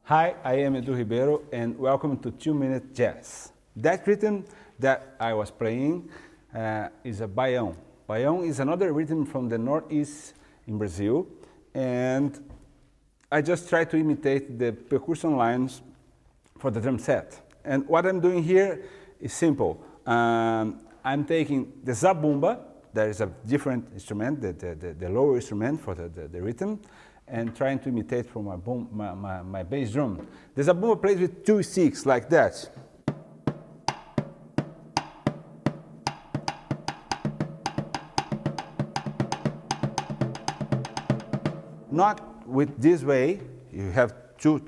Hi, I am Edu Ribeiro and welcome to 2 Minute Jazz. That rhythm that I was playing is a baião. Baião is another rhythm from the northeast in Brazil, and I just try to imitate the percussion lines for the drum set. And what I'm doing here is simple. I'm taking the zabumba, that is a different instrument, the lower instrument for the rhythm, and trying to imitate from my bass drum. The zabumba plays with 2 sticks like that. Not with this way, you have two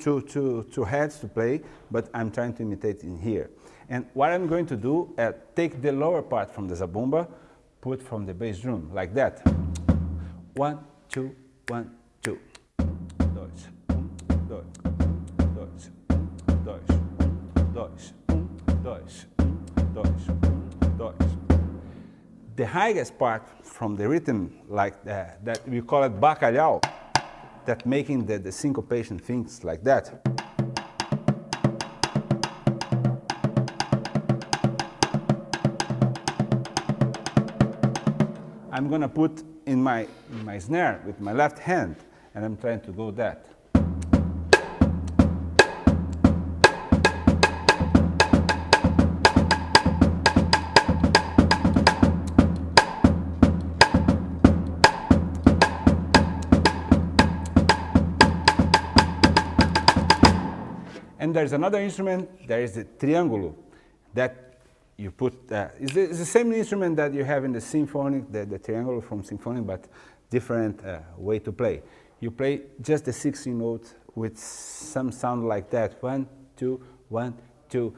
heads to play, but I'm trying to imitate in here. And what I'm going to do is take the lower part from the zabumba, put from the bass drum, like that. 1, 2, 1, 2. Dois, dois, dois, dois, dois, dois, dois. The highest part from the rhythm, like that we call it Bacalão, that making the syncopation things like that. I'm gonna put in my snare with my left hand, and I'm trying to go that. And there's another instrument, there is the triângulo, that you put, it's the same instrument that you have in the symphonic, the triangle from symphonic, but different way to play. You play just the 16 notes with some sound like that. 1, 2, 1, 2.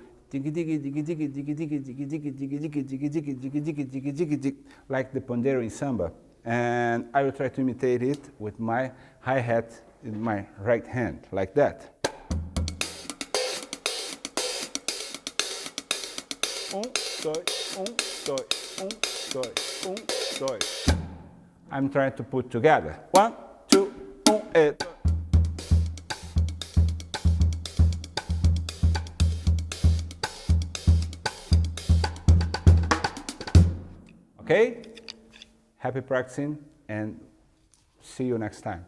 Like the pandeiro in samba. And I will try to imitate it with my hi-hat in my right hand, like that. 1, 2, 1, 2, 1, 2, 1, 2. I'm trying to put together. 1, 2, 1, and 2. Okay? Happy practicing and see you next time.